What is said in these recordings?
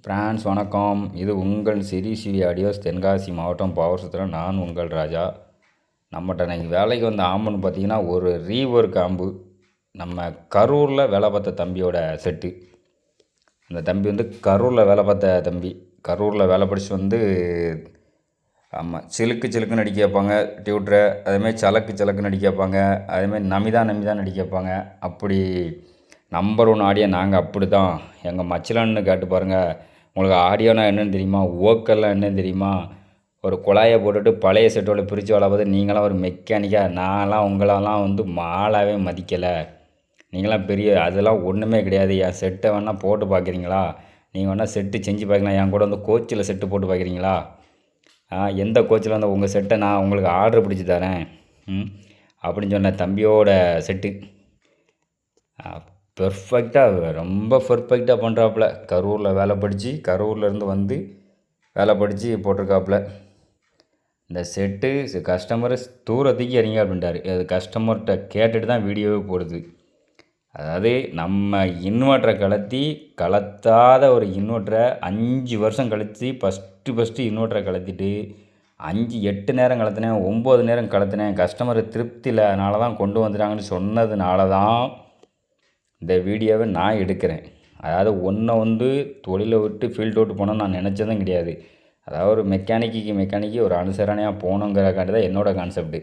France வணக்கம். இது உங்கள் சிரி சிரி ஆடியோஸ், தென்காசி மாவட்டம் பாவூர்சத்திரம். நான் உங்கள் ராஜா. நம்மகிட்ட இன்னைக்கு வேலைக்கு வந்த ஆம்புன்னு பார்த்தீங்கன்னா, ஒரு ரீவொர்க் ஆம்பு. நம்ம கரூரில் வேலை பார்த்த தம்பியோட செட்டு. அந்த தம்பி வந்து கரூரில் வேலை பார்த்த தம்பி. கரூரில் வேலை படிச்சுட்டு வந்து ஆமாம், சிலுக்கு சிலுக்குன்னு அடிக்க வைப்பாங்க டியூட்டரை. அதேமாதிரி சலக்குன்னு அடிக்க வைப்பாங்க. அதேமாதிரி நமிதான் அடிக்க வைப்பாங்க. அப்படி நம்பர் 1 ஆடியோ நாங்கள் அப்படி தான். எங்கள் மச்சிலான்னு கேட்டு பாருங்கள். உங்களுக்கு ஆடியோனா என்னென்னு தெரியுமா? ஓக்கெல்லாம் என்னென்னு தெரியுமா? ஒரு குழாயை போட்டுட்டு பழைய செட்டோட பிரித்து வளர்ப்பது. நீங்களாம் ஒரு மெக்கானிக்காக, நான்லாம் உங்களெல்லாம் வந்து மாலாவே மதிக்கலை. நீங்களாம் பெரிய அதெல்லாம் ஒன்றுமே கிடையாது. என் செட்டை வேணால் போட்டு பார்க்குறீங்களா? நீங்கள் வேணால் செட்டு செஞ்சு பார்க்கலாம். என் கூட வந்து கோச்சில் செட்டு போட்டு பார்க்குறீங்களா? எந்த கோச்சில் வந்து உங்கள் செட்டை நான் உங்களுக்கு ஆர்டர் பிடிச்சி தரேன் அப்படின்னு சொன்ன தம்பியோட செட்டு பெர்ஃபெக்டாக, ரொம்ப பெர்ஃபெக்டாக பண்ணுறாப்புல. கரூரில் வேலை படித்து, கரூர்லேருந்து வந்து வேலை படித்து போட்டிருக்காப்புல. இந்த செட்டு கஸ்டமரை தூரத்துக்கு இறங்கி அப்படின்ட்டார். அது கஸ்டமர்கிட்ட கேட்டுட்டு தான் வீடியோவே போடுது. அதாவது நம்ம இன்வெர்ட்டரை கலத்தாத ஒரு இன்வெர்ட்டரை 5 வருஷம் கழித்து ஃபஸ்ட்டு இன்வெர்ட்டரை கலத்திட்டு 8 நேரம் கலத்தினேன், 9 நேரம் கலத்தினேன். கஸ்டமர் திருப்தியில் அதனால தான் கொண்டு வந்துட்டாங்கன்னு சொன்னதுனால தான் இந்த வீடியோவை நான் எடுக்கிறேன். அதாவது ஒன்றை வந்து தொழிலை விட்டு ஃபீல்டு அவுட் போனோன்னு நான் நினச்சதும் கிடையாது. அதாவது ஒரு மெக்கானிக்கு ஒரு அனுசரணையாக போகணுங்கிறக்காண்டி தான் என்னோடய கான்செப்ட்டு.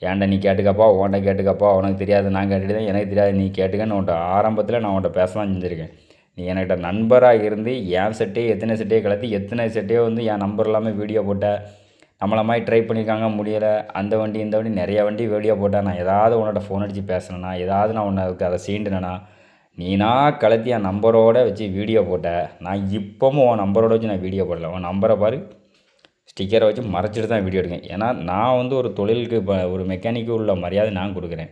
ஏன்டா நீ கேட்டுக்கப்பா, உன்கிட்ட கேட்டுக்கப்பா, உனக்கு தெரியாது நான் கேட்டுட்டு தான், எனக்கு தெரியாது நீ கேட்டுக்கன்னு உன்ட்ட ஆரம்பத்தில் நான் உன்ட்ட பேசலாம் செஞ்சுருக்கேன். நீ என்கிட்ட நண்பராக இருந்து என் எத்தனை செட்டையை கலத்தி எத்தனை செட்டையோ வந்து என் நம்பர் இல்லாமல் வீடியோ போட்ட. நம்மளை மாதிரி ட்ரை பண்ணியிருக்காங்க, முடியலை. அந்த வண்டி இந்த வண்டி நிறையா வண்டி வீடியோ போட்டால் நான் ஏதாவது உன்னோட ஃபோன் அடித்து பேசினேன்னா, ஏதாவது நான் உன்னை அதை சீண்டுனேன்னா, நீனா கலத்தி என் நம்பரோடு வச்சு வீடியோ போட்ட. நான் இப்போவும் உன் நம்பரோடு வச்சு நான் வீடியோ போடலை. உன் நம்பரை பாரு, ஸ்டிக்கரை வச்சு மறைச்சிட்டு தான் வீடியோ எடுக்கேன். ஏன்னா நான் வந்து ஒரு தொழிலுக்கு ஒரு மெக்கானிக்கு உள்ள மரியாதை நான் கொடுக்குறேன்.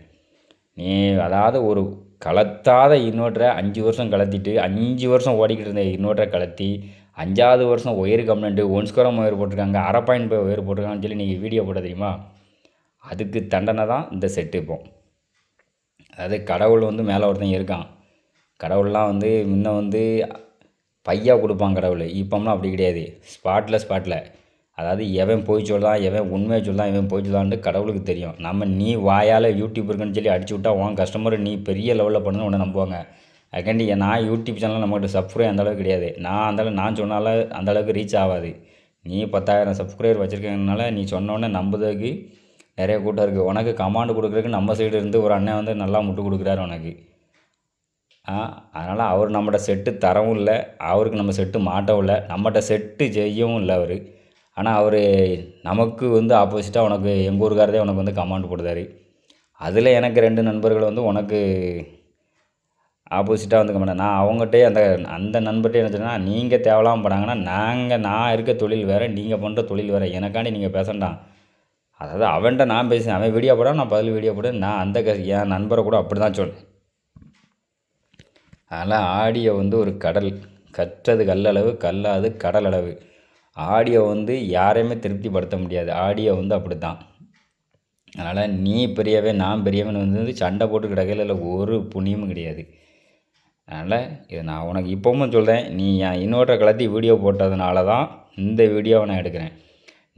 நீ அதாவது ஒரு கலத்தாத இன்வெர்ட்டரை 5 வருஷம் கலத்திட்டு 5 வருஷம் ஓடிக்கிட்டு இருந்த இன்வெர்ட்டரை கலத்தி 5வது வருஷம் ஒயர் கம்ப்ளைண்ட்டு 1 ஸ்கொயர் ஒயர் போட்டிருக்காங்க, 1/2 பாயிண்ட் ஒயர் போட்டிருக்காங்கன்னு சொல்லி நீங்கள் வீடியோ போட தெரியுமா? அதுக்கு தண்டனை தான் இந்த செட்டு. இப்போ அதாவது கடவுள் வந்து மேலே ஒருத்தன் இருக்கான். கடவுள்லாம் வந்து முன்ன வந்து பையா கொடுப்பான் கடவுள். இப்போம்லாம் அப்படி கிடையாது. ஸ்பாட்டில் அதாவது எவன் போய் சொல்லலாம், எவன் உண்மையை சொல்லலாம், எவன் போய் சொல்லலான்ட்டு கடவுளுக்கு தெரியும். நீ வாயால் யூடியூப் இருக்குன்னு சொல்லி அடிச்சு விட்டா உன் கஸ்டமர் நீ பெரிய லெவலில் பண்ணணும் உடனே நம்புவாங்க. அதுக்காண்டி நான் யூடியூப் சேனலில் நம்மகிட்ட சப்ஸ்கிரைப் அந்தளவுக்கு கிடையாது. நான் சொன்னாலும் அந்தளவுக்கு ரீச் ஆகாது. நீ 10,000 சப்ஸ்கிரைபர் வச்சுருக்கனால நீ சொன்னோடனே நம்புறதுக்கு நிறைய கூட்டம் இருக்குது. உனக்கு கமாண்டு கொடுக்குறதுக்கு நம்ம சைடு இருந்து ஒரு அண்ணன் வந்து நல்லா முட்டு கொடுக்குறாரு உனக்கு. அதனால் அவர் நம்மகிட்ட செட்டு தரவும் இல்லை, அவருக்கு நம்ம செட்டு மாட்டவும் இல்லை, நம்மகிட்ட செட்டு செய்யவும் இல்லை அவர். ஆனால் அவர் நமக்கு வந்து ஆப்போசிட்டாக உனக்கு எங்கள் ஊருக்காரதே உனக்கு வந்து கமாண்ட் போடுதார். அதில் எனக்கு 2 நண்பர்கள் வந்து உனக்கு ஆப்போசிட்டாக வந்து கமாண்ட். நான் அவங்ககிட்டே அந்த நண்பர்கிட்டே என்ன சொன்னால், நீங்கள் தேவையில்லாமல் பண்ணாங்கன்னா நான் இருக்க தொழில் வேறு, நீங்கள் பண்ணுற தொழில் வேறு, எனக்காண்டி நீங்கள் பேசண்டாம். அதாவது அவன்கிட்ட நான் பேசுகிறேன், அவன் வீடியோ போட நான் பதில் வீடியோ போட, நான் என் நண்பரை கூட அப்படி தான் சொன்னேன். அதனால் ஆடியோ வந்து ஒரு கடல். கற்றது கல்லளவு, கல்லாது கடல் அளவு. ஆடியோ வந்து யாரையுமே திருப்திப்படுத்த முடியாது. ஆடியோ வந்து அப்படி தான். அதனால் நீ பெரியவன் நான் பெரியவன் வந்து சண்டை போட்டு கிடக்கையில் ஒரு புண்ணியமும் கிடையாது. அதனால் இது நான் உனக்கு இப்போவும் சொல்கிறேன். நீ என் இன்வெர்ட்டரை கலத்தி வீடியோ போட்டதுனால தான் இந்த வீடியோவை நான் எடுக்கிறேன்.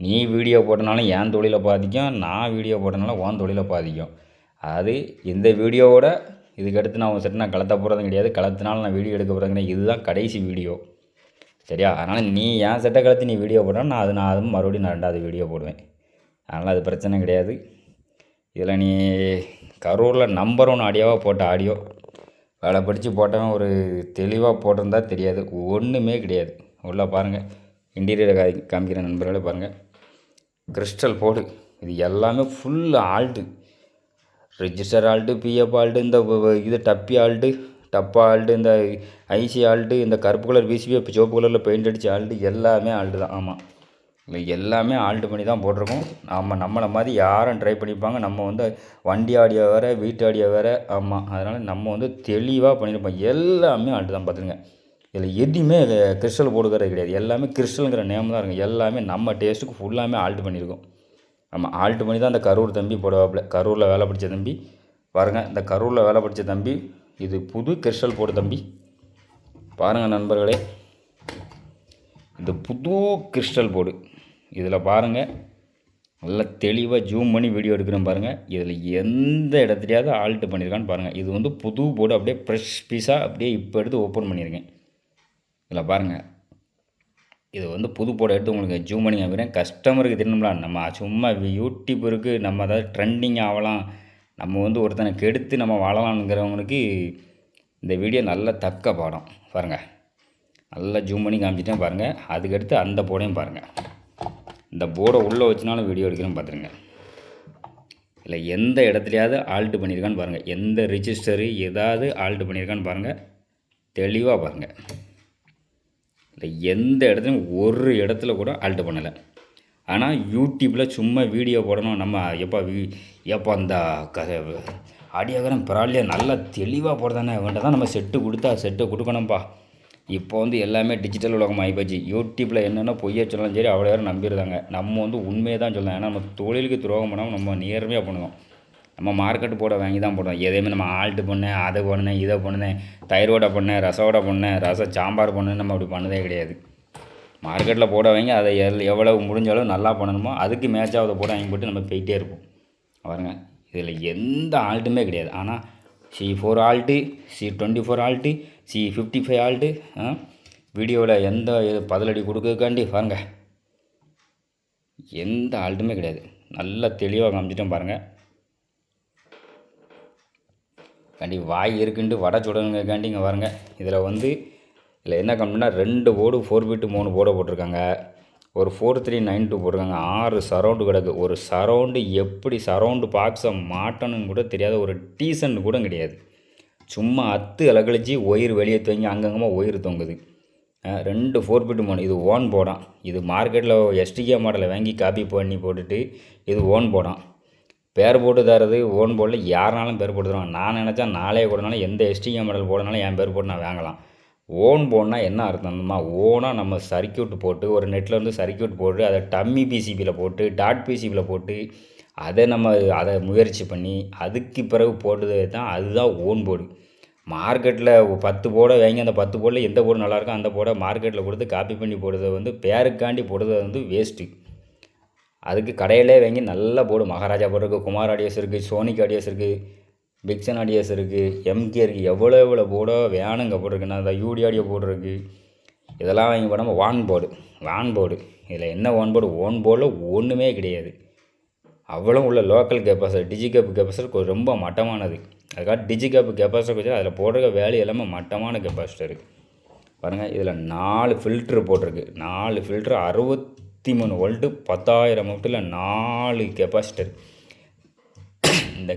நீ வீடியோ போட்டனாலும் என் தொழிலை பாதிக்கும், நான் வீடியோ போட்டனால உன் தொழிலை பாதிக்கும். அதாவது இந்த வீடியோவோட இதுக்கடுத்து நான் உன் செட்டு நான் கலத்த போகிறதும் கிடையாது, கலத்தினாலும் நான் வீடியோ எடுக்க போகிறது கிடையாது. இதுதான் கடைசி வீடியோ, சரியா? அதனால் நீ என் செட்டை கலத்தி நீ வீடியோ போட்டால் நான் அதுவும் மறுபடியும் நான் 2வது வீடியோ போடுவேன். அதனால் அது பிரச்சனை கிடையாது. இதில் நீ கரூரில் நம்பர் 1 ஆடியோவாக போட்ட ஆடியோ, வேலை படித்து போட்டவன் ஒரு தெளிவாக போட்டிருந்தா தெரியாது, ஒன்றுமே கிடையாது. உள்ளே பாருங்கள், இன்டீரியரை காமிக்கிற நண்பர்களே பாருங்கள். கிறிஸ்டல் போர்டு இது எல்லாமே full alt. Register alt, PF alt, இந்த இது டப்பா ஆல்ட்டு, இந்த ஐசி ஆல்ட்டு, இந்த கருப்பு கலர் பிசிபி சிவப்பு கலரில் பெயிண்ட் அடித்த ஆல்ட்டு எல்லாமே ஆல்ட்டு தான். ஆமாம், இல்லை எல்லாமே ஆல்ட்டு பண்ணி தான் போட்டிருக்கோம். நம்மளை மாதிரி யாரும் ட்ரை பண்ணியிருப்பாங்க. நம்ம வந்து வண்டி ஆடியோ வேறு, வீட்டு ஆடியோ வேறு. ஆமாம், அதனால் நம்ம வந்து தெளிவாக பண்ணியிருப்போம். எல்லாமே ஆல்ட்டு தான். பார்த்துருங்க, இதில் எதுவுமே கிறிஸ்டல் போடுகிறது கிடையாது. எல்லாமே கிறிஸ்டலுங்கிற நேம் தான் இருக்கும். எல்லாமே நம்ம டேஸ்ட்டுக்கு ஃபுல்லாமே ஆல்ட்டு பண்ணியிருக்கோம். ஆமாம், ஆல்ட்டு பண்ணி தான் அந்த கரூர் தம்பி போடுவாப்பில். கரூரில் வேலை படித்த தம்பி பாருங்கள். இந்த கரூரில் வேலை படித்த தம்பி இது புது கிறிஸ்டல் போடு தம்பி. பாருங்கள் நண்பர்களே. இது புது கிறிஸ்டல் போர்டு. இதில் பாருங்கள், நல்லா தெளிவாக ஜூம் பண்ணி வீடியோ எடுக்கிறேன் பாருங்கள். இதில் எந்த இடத்துலையாவது ஆல்ட்டு பண்ணியிருக்கான்னு பாருங்கள். இது வந்து புது போர்டு, அப்படியே ஃப்ரெஷ் பீஸாக அப்படியே இப்போ எடுத்து ஓப்பன் பண்ணியிருக்கேன். இதில் பாருங்கள், இது வந்து புது போர்டை எடுத்து உங்களுக்கு ஜூம் பண்ணி காமிக்கிறேன். கஸ்டமருக்கு தெரியணும்ல, நம்ம சும்மா யூடியூப் இருக்குது, நம்ம அதாவது ட்ரெண்டிங் ஆகலாம், நம்ம வந்து ஒருத்தனை கெடுத்து நம்ம வாழலாம்ங்கிறவங்களுக்கு இந்த வீடியோ நல்ல தக்க பாடம். பாருங்கள், நல்லா ஜூம் பண்ணி காமிச்சிட்டேன் பாருங்கள். அதுக்கடுத்து அந்த போர்டையும் பாருங்கள். இந்த போர்டை உள்ளே வச்சுனாலும் வீடியோ எடுக்கிறேன்னு பார்த்துருங்க. இல்லை எந்த இடத்துலையாவது ஆல்ட்டு பண்ணியிருக்கான்னு பாருங்கள். எந்த ரிஜிஸ்டரு ஏதாவது ஆல்ட்டு பண்ணியிருக்கான்னு பாருங்கள். தெளிவாக பாருங்கள். இல்லை எந்த இடத்துலையும் ஒரு இடத்துல கூட ஆல்ட்டு பண்ணலை. ஆனால் யூடியூப்பில் சும்மா வீடியோ போடணும், நம்ம எப்போ அந்த ஆடியோகிராம் பரவாயில்லையா நல்லா தெளிவாக போடுறதானே வேண்டாம் தான் நம்ம செட்டு கொடுத்தா செட்டை கொடுக்கணும்ப்பா. இப்போ வந்து எல்லாமே டிஜிட்டல் உலகம் ஆகிப்போச்சு. யூடியூப்பில் என்னென்ன பொய்யா சொல்லலாம் சரி, அவ்வளோ யாரும் நம்பிடுறாங்க. நம்ம வந்து உண்மையை தான் சொல்லலாம். ஏன்னா நம்ம தொழிலுக்கு துரோகம் பண்ணாமல் நம்ம நேர்மையாக பண்ணுவோம். நம்ம மார்க்கெட்டு போட வாங்கி தான் போடுவோம். எதையுமே நம்ம ஆல்ட்டு பண்ணேன், அதை பண்ணேன், இதை பண்ணேன், தயிரோட பண்ணேன், ரசோட பண்ணேன், சாம்பார் பண்ணேன், நம்ம அப்படி பண்ணதே கிடையாது. மார்க்கெட்டில் போட வாங்கி அதை எவ்வளவு முடிஞ்ச அளவு நல்லா பண்ணணுமோ அதுக்கு மேட்சாக அதை போட வாங்கி போட்டு நம்ம போயிட்டே இருப்போம். பாருங்கள், இதில் எந்த ஆல்ட்டுமே கிடையாது. ஆனால் C4 alt, C24 alt, C55 alt, வீடியோவில் எந்த பதிலடி கொடுக்கக்காண்டி பாருங்கள், எந்த ஆல்ட்டுமே கிடையாது. நல்லா தெளிவாக காமிச்சிட்டோம் பாருங்கள். காண்டி வாய் இருக்குன்ட்டு வடை சுடணுங்காண்டி இங்கே பாருங்கள். இதில் வந்து இதில் என்ன கம்மினா 2 போர்டு 4 பிட்டு 3 போர்டை போட்டிருக்காங்க. ஒரு 4392 போட்டிருக்காங்க. 6 சரௌண்டு கிடக்கு. ஒரு சரௌண்டு எப்படி சரௌண்டு பாக்ஸை மாட்டணும்னு கூட தெரியாத ஒரு டீசன்ட் கூட கிடையாது. சும்மா அலக்கழிச்சு ஒயர் வெளியே தொங்கி அங்கங்கமாக ஒயர் தொங்குது. 2 4 பிட்டு 3. இது ஓன் போடான். இது மார்க்கெட்டில் STK மாடலை வாங்கி காப்பி பண்ணி போட்டுட்டு இது ஓன் போடான். பேர் போட்டு தரது ஓன் போர்டில் யாருனாலும் பேர் போட்டு தருவாங்க. நான் நினச்சா நாளே கூடனாலும் எந்த STK மாடல் போடனாலும் என் பேர் போட்டு நான் வாங்கலாம். ஓன் போர்டுனால் என்ன அர்த்தம்மா, ஓனாக நம்ம சர்க்கியூட் போட்டு ஒரு நெட்டில் வந்து சர்க்கியூட் போட்டு அதை டம்மி PCBயில் போட்டு டாட் PCBயில் போட்டு அதை முயற்சி பண்ணி அதுக்கு பிறகு போட்டது தான் அதுதான் ஓன் போர்டு. மார்க்கெட்டில் 10 போர்டை வாங்கி அந்த 10 போர்டில் எந்த போர்டு நல்லாயிருக்கோ அந்த போர்டை மார்க்கெட்டில் கொடுத்து காப்பி பண்ணி போடுறது வந்து பேருக்காண்டி போடுறது வந்து வேஸ்ட்டு. அதுக்கு கடையிலே வாங்கி நல்ல போர்டு மகாராஜா போர்டு இருக்குது, குமார் ஆடியோஸ் இருக்குது, சோனிக் ஆடியோஸ் இருக்குது, பிக்சன் ஆடியோஸ் இருக்குது, MK இருக்குது, எவ்வளோ போர்டோ வேணுங்க போட்டிருக்குன்னா அந்த UD ஆடியோ போர்டு இருக்குது. இதெல்லாம் வாங்கி போடாமல் வான் போர்டு இதில் என்ன ஓன் போர்டில் ஒன்றுமே கிடையாது. அவ்வளோ உள்ள லோக்கல் கெப்பாசிட்டர் டிஜிகேப் கெப்பாசிட்டர் ரொம்ப மட்டமானது. அதுக்காக டிஜிகேப் கெப்பாசிட்டர் வச்சு அதில் போடுற வேலை எல்லாமே மட்டமான கெப்பாசிட்டர். பாருங்கள், இதில் 4 ஃபில்ட்ரு போட்டிருக்கு. 4 ஃபில்ட்ரு 63 வோல்ட்டு 10,000 மோட்டில் 4 கெப்பாசிட்டர். இந்த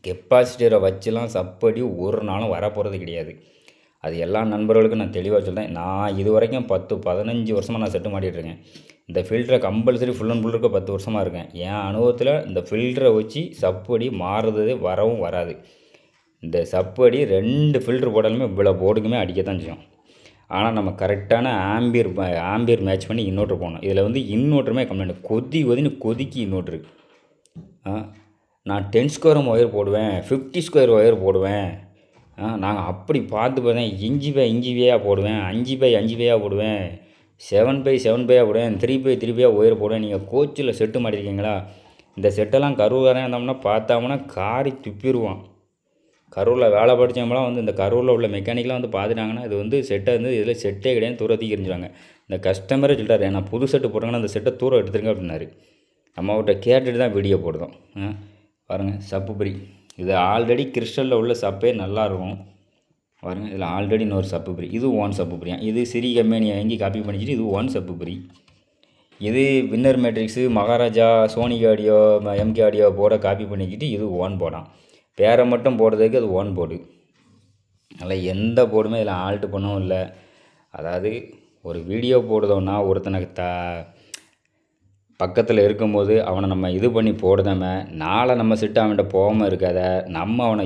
கெப்பாசிட்டரை வச்சுலாம் சப்படி ஒரு நாளும் வரப்போகிறது கிடையாது. அது எல்லா நண்பர்களுக்கும் நான் தெளிவாக சொல்கிறேன். நான் இது வரைக்கும் 10-15 வருஷமாக நான் செட்டு மாட்டிகிட்ருக்கேன். இந்த ஃபில்டரை கம்பல்சரி ஃபுல் அண்ட் ஃபுல் இருக்க 10 வருஷமாக இருக்கேன். என் அனுபவத்தில் இந்த ஃபில்டரை வச்சு சப்படி மாறுறது வரவும் வராது. இந்த சப்படி 2 ஃபில்ட்ரு போட்டாலுமே இவ்வளோ போர்டுக்குமே அடிக்கத்தான் செய்யும். ஆனால் நம்ம கரெக்டான ஆம்பியர் மேட்ச் பண்ணி இன்வெர்ட்ரு போடணும். இதில் வந்து இன்வெர்ட்டருமே கம்ப்ளைண்ட் கொதிக்கி இன்வெர்ட்ரு. நான் 10 ஸ்கொயரும் ஒயர் போடுவேன், 50 ஸ்கொயர் ஒயர் போடுவேன். நாங்கள் அப்படி பார்த்து பார்த்தேன். இஞ்சி பையாக போடுவேன், 5x5 பையாக போடுவேன், 7x7 பையாக போடுவேன், 3x3 பையாக ஒயர் போடுவேன். நீங்கள் கோச்சில் செட்டு மாட்டிருக்கீங்களா? இந்த செட்டெல்லாம் கரூராக இருந்தோம்னா பார்த்தோம்னா காரி துப்பிடுவான். கரூரில் வேலை படித்தவங்களாம் வந்து இந்த கரூரில் உள்ள மெக்கானிக்கெலாம் வந்து பார்த்துட்டாங்கன்னா இது வந்து செட்டை வந்து இதில் செட்டே கிடையாது, தூரத்துக்கு எரிஞ்சுவாங்க. இந்த கஸ்டமரே சொல்லிட்டாரு, நான் புது செட்டு போட்டாங்கன்னா அந்த செட்டை தூரம் எடுத்துருங்க அப்படின்னாரு. நம்ம அவர்கிட்ட கேட்டுட்டு தான் வீடியோ போடுறோம். பாருங்கள், சப்புபரி இது ஆல்ரெடி கிறிஸ்டலில் உள்ள சப்பே நல்லாயிருக்கும். பாருங்கள், இதில் ஆல்ரெடி இன்னொரு சப்புபரி. இது ஓன் சப்புபரியா. இது சிறி கம்பெனியை வாங்கி காப்பி பண்ணிச்சிட்டு இது ஓன் சப்புபரி. இது winner matrix, Maharaja, sonic audio, MK audio போர்டை காப்பி பண்ணிக்கிட்டு இது ஓன் போர்டான். பேரை மட்டும் போடுறதுக்கு அது ஓன் போர்டு. அதில் எந்த போர்டுமே இதில் ஆல்ட்டு பண்ணவும் இல்லை. அதாவது ஒரு வீடியோ போடுதோன்னா ஒருத்தனுக்கு பக்கத்தில் இருக்கும்போது அவனை நம்ம இது பண்ணி போடுதாம நாளை நம்ம சிட்டு அவன்கிட்ட போகாமல் இருக்காத. நம்ம அவனை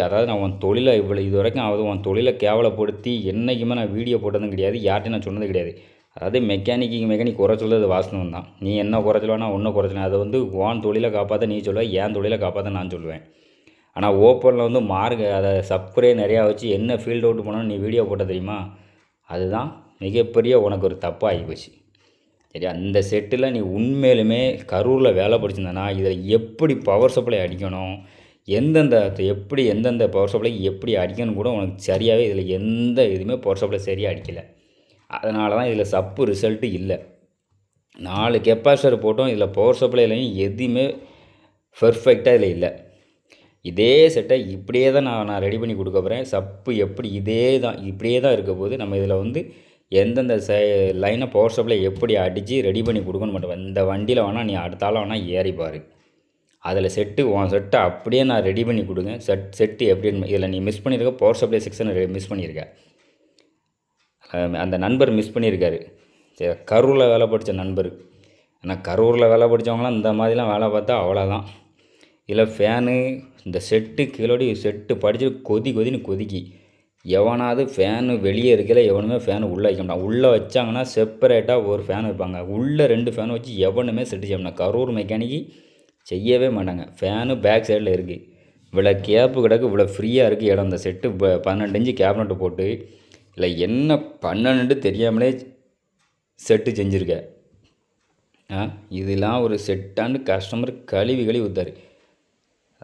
அதாவது அவன் தொழிலை இது வரைக்கும் அவன் தொழிலை கேவலப்படுத்தி என்றைக்குமே நான் வீடியோ போட்டதும் கிடையாது, யார்ட்டையும் நான் சொன்னது கிடையாது. அதாவது மெக்கானிக் குறை சொல்கிறது வாசனம் தான். நீ என்ன குறைச்சலனா ஒன்றும் குறைச்சலாம். அதை வந்து உன் தொழிலை காப்பாற்ற நீ சொல்லுவேன், என் தொழிலை காப்பாற்ற நான் சொல்லுவேன். ஆனால் ஓப்பனில் வந்து அதை சப்ரே நிறையா வச்சு என்ன ஃபீல்ட் அவுட் பண்ணணும் நீ வீடியோ போட்ட தெரியுமா? அதுதான் மிகப்பெரிய உனக்கு ஒரு தப்பாக ஆகிப்போச்சு. சரி, அந்த செட்டில் நீ உண்மையிலுமே கரூரில் வேலை படிச்சிருந்தனா இதில் எப்படி பவர் சப்ளை அடிக்கணும், எந்தெந்த பவர் சப்ளை எப்படி அடிக்கணும் கூட உனக்கு சரியாகவே இதில் எந்த இதுவுமே பவர் சப்ளை சரியாக அடிக்கலை. அதனால தான் இதில் சப்பு ரிசல்ட்டு இல்லை. 4 கெப்பாசிட்டர் போட்டோம், இதில் பவர் சப்ளைலையும் எதுவுமே பெர்ஃபெக்டாக இதில் இல்லை. இதே செட்டை இப்படியே தான் நான் ரெடி பண்ணி கொடுக்க போகிறேன். சப்பு எப்படி இப்படியே தான் இருக்க போது. நம்ம இதில் வந்து எந்தெந்த லைனை பவர் சப்ளை எப்படி அடித்து ரெடி பண்ணி கொடுக்கணும் மட்டும். இந்த வண்டியில் வேணால் நீ அடுத்தாலும் வேணால் ஏறி பாரு. அதில் உன் செட்டை அப்படியே நான் ரெடி பண்ணி கொடுங்க. செட்டு எப்படின்னு இதில் நீ மிஸ் பண்ணியிருக்க பவர் சப்ளை செக்ஷனை மிஸ் பண்ணியிருக்க. அந்த நண்பர் மிஸ் பண்ணியிருக்காரு. சரி, கரூரில் வேலை படித்த நண்பர். ஆனால் கரூரில் வேலை படித்தவங்களாம் இந்த மாதிரிலாம் வேலை பார்த்தா அவ்வளோதான். இதில் ஃபேனு இந்த செட்டு கீழோடி செட்டு படித்து கொதின்னு கொதிக்கி எவனாவது ஃபேனு வெளியே இருக்கல, எவனுமே ஃபேனு உள்ளே வைக்க மாட்டான். உள்ளே வச்சாங்கன்னா செப்பரேட்டாக ஒரு ஃபேன் வைப்பாங்க. உள்ளே 2 ஃபேன் வச்சு எவனுமே செட்டு செய்ய மாட்டாங்க. கரூர் மெக்கானிக்கு செய்யவே மாட்டாங்க. ஃபேனு பேக் சைடில் இருக்குது. இவ்வளோ கேப்பு கிடக்கு, இவ்வளோ ஃப்ரீயாக இருக்குது இடம். இந்த செட்டு 12 இன்ச்சு கேபினட்டு போட்டு இல்லை என்ன பண்ணணுன்ட்டு தெரியாமலே செட்டு செஞ்சுருக்க. இதெல்லாம் ஒரு செட்டான்னு கஸ்டமர் கழுவி ஊற்றாரு.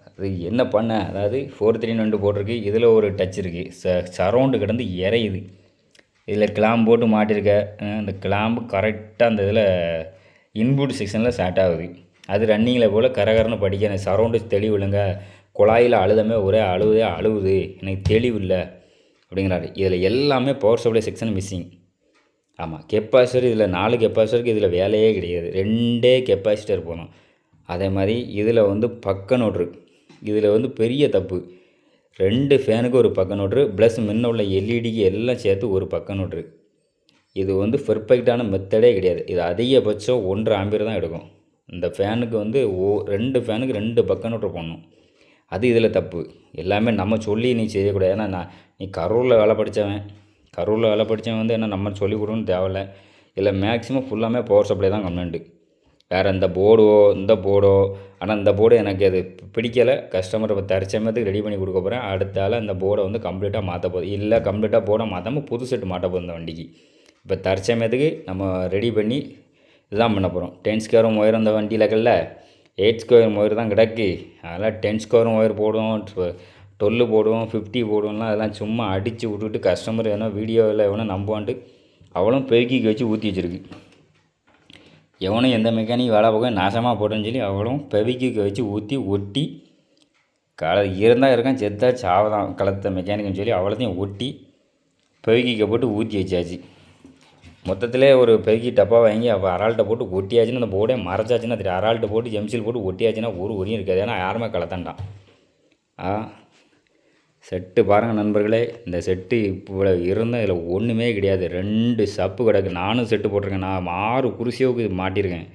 அது என்ன பண்ண, அதாவது 432 போட்டிருக்கு. இதில் ஒரு டச் இருக்குது. சரௌண்டு கிடந்து இறையுது. இதில் கிளாம்பு போட்டு மாட்டிருக்க. அந்த கிளாம்பு கரெக்டாக அந்த இதில் இன்புட் செக்ஷனில் ஸ்டார்ட் ஆகுது. அது ரன்னிங்கில் போல் கரகரன்னு படிக்க சரௌண்டு தெளிவு இல்லைங்க. குழாயில் அழுதமே ஒரே அழுவுது, எனக்கு தெளிவு இல்லை அப்படிங்கிறாரு. இதில் எல்லாமே பவர் சப்ளை செக்ஷன் மிஸ்ஸிங். ஆமாம், கெப்பாசிட்டர் இதில் 4 கெப்பாசிட்டருக்கு இதில் வேலையே கிடையாது. 2 கெப்பாசிட்டர் போகணும். அதே மாதிரி இதில் வந்து பக்க நோட்ரு. இதில் வந்து பெரிய தப்பு. 2 ஃபேனுக்கு ஒரு பக்க நோட்ரு ப்ளஸ் முன்ன உள்ள எல்இடிக்கு எல்லாம் சேர்த்து ஒரு பக்க நோட்ரு. இது வந்து பெர்ஃபெக்டான மெத்தடே கிடையாது. இது அதிகபட்சம் 1.5 ஆம்பியர் தான் எடுக்கும். இந்த ஃபேனுக்கு வந்து 2 ஃபேனுக்கு 2 பக்க நோட்ரு போடணும். அது இதில் தப்பு. எல்லாமே நம்ம சொல்லி நீ செய்யக்கூடாது. ஏன்னா நீ கரூரில் வேலை படித்தவன் வந்து என்ன நம்ம சொல்லிக் கொடுக்கணும்னு தேவையில்லை. இல்லை மேக்ஸிமம் ஃபுல்லாமே பவர் சப்ளை தான் கம்ப்ளைண்ட்டு. வேறு இந்த போர்டோ ஆனால் இந்த போர்டு எனக்கு அது பிடிக்கலை. கஸ்டமர் இப்போ தற்சமயத்துக்கு ரெடி பண்ணி கொடுக்க போகிறேன். அடுத்தால இந்த போர்டை வந்து கம்ப்ளீட்டாக மாற்ற போகுது. இல்லை கம்ப்ளீட்டாக போர்டை மாற்றாமல் புது செட்டு மாட்ட போகுது இந்த வண்டிக்கு. இப்போ தற்சமயத்துக்கு நம்ம ரெடி பண்ணி இதுதான் பண்ண போகிறோம். 10 ஸ்கொயரும் ஒயர் இந்த வண்டியில் இருக்குல்ல, 8 ஸ்கொயர் ஒயர் தான் கிடக்கு. அதெல்லாம் 10 ஸ்கொயரும் ஒயர் போடுவோம், 12 போடுவோம், 50 போடுவோம்லாம் அதெல்லாம் சும்மா அடித்து விட்டுட்டு கஸ்டமர் எதனா வீடியோவில் எவனோ நம்புவான்ட்டு அவளும் பெருக்கி வச்சு ஊற்றி வச்சுருக்கு. எவனும் எந்த மெக்கானிக் வேலை போக நாசமாக போட்டேன்னு சொல்லி அவளும் பெவிக்கு வச்சு ஊற்றி ஒட்டி இருந்தால் இருக்கான், செத்தா சாவதான் கலத்த மெக்கானிக்னு சொல்லி அவ்வளோத்தையும் ஒட்டி பெவிக்க போட்டு ஊற்றி வச்சாச்சு. மொத்தத்திலே ஒரு பெருக்கி டப்பா வாங்கி அப்போ அரால்ட்டை போட்டு ஒட்டியாச்சுன்னு அந்த போர்டே மறைச்சாச்சுன்னா தெரியும். அரால்ட்டை போட்டு எம்சில் போட்டு ஒட்டியாச்சுன்னா ஒரு ஒரியும் இருக்காது. ஏன்னா யாருமே கலத்தான்டான். செட்டு பாருங்கள் நண்பர்களே, இந்த செட்டு இப்போ இருந்தால் இதில் ஒன்றுமே கிடையாது. 2 சப்பு கிடக்கு. நானும் செட்டு போட்டிருக்கேன். நான் 6 குருசியோவுக்கு மாட்டியிருக்கேன்.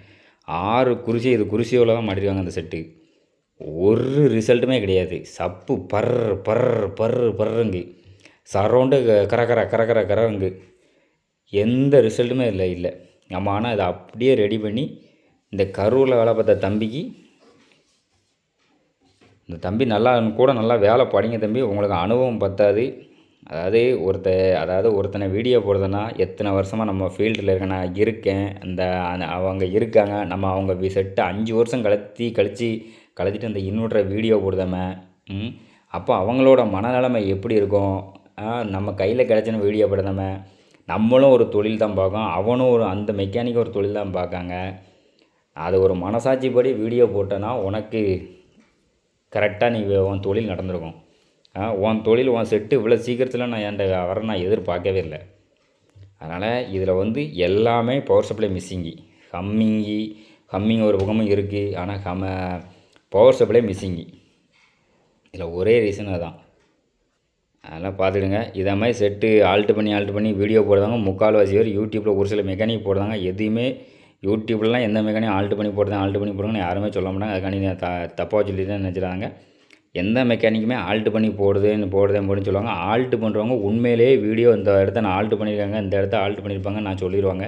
6 குருசி இது குருசியோவில் தான் மாட்டிருக்காங்க அந்த செட்டு. ஒரு ரிசல்ட்டுமே கிடையாது. சப்பு பர்றங்கு சரௌண்டு கரங்கு எந்த ரிசல்ட்டுமே இல்லை. நம்ம ஆனால் இதை அப்படியே ரெடி பண்ணி இந்த கரூரில் வேலை பார்த்த தம்பிக்கு, இந்த தம்பி நல்லா வேலை படிங்க தம்பி, உங்களுக்கு அனுபவம் பத்தாது. ஒருத்தனை வீடியோ போடுறதுன்னா எத்தனை வருஷமாக நம்ம ஃபீல்டில் நான் இருக்கேன், அவங்க இருக்காங்க, நம்ம அவங்க செட்டு 5 வருஷம் கழிச்சிட்டு அந்த இன்னொரு வீடியோ போடுதாம அப்போ அவங்களோட மனநிலைமை எப்படி இருக்கும். நம்ம கையில் கிடச்சின வீடியோ போடுதாம நம்மளும் ஒரு தொழில் தான் பார்க்கோம், அவனும் அந்த மெக்கானிக் ஒரு தொழில் தான் பார்க்காங்க. அது ஒரு மனசாட்சிப்படி வீடியோ போட்டேன்னா உனக்கு கரெக்டாக நீ உன் தொழில் நடந்திருக்கும். உன் தொழில் உன் செட்டு இவ்வளோ சீக்கிரத்தில் நான் எதிர்பார்க்கவே இல்லை. அதனால் இதில் வந்து எல்லாமே பவர் சப்ளை மிஸ்ஸிங்கு. ஹம்மிங் ஒரு பக்கமும் இருக்குது. ஆனால் பவர் சப்ளை மிஸ்ஸிங்கு. இதில் ஒரே ரீசன் அதுதான். அதெல்லாம் பார்த்துடுங்க. இதை மாதிரி செட்டு ஆல்ட்டு பண்ணி வீடியோ போடுறாங்க. முக்கால்வாசி பேர் யூடியூப்பில் ஒரு சில மெக்கானிக் போடுறாங்க. எதையுமே யூடியூப்லலாம் எந்த மெக்கானிக் ஆல்ட்டு பண்ணி போடுறாங்கன்னு யாருமே சொல்ல மாட்டாங்க. அதுக்காண்டி தப்பாக சொல்லிட்டு நினச்சிடாங்க. எந்த மெக்கானிக்குமே ஆல்ட்டு பண்ணி போடுதுன்னு சொல்லுவாங்க. ஆல்ட்டு பண்ணுறவங்க உண்மையிலேயே வீடியோ இந்த இடத்த நான் ஆல்ட்டு பண்ணியிருக்காங்க, இந்த இடத்த ஆல்ட்டு பண்ணியிருப்பாங்க நான் சொல்லிடுவாங்க.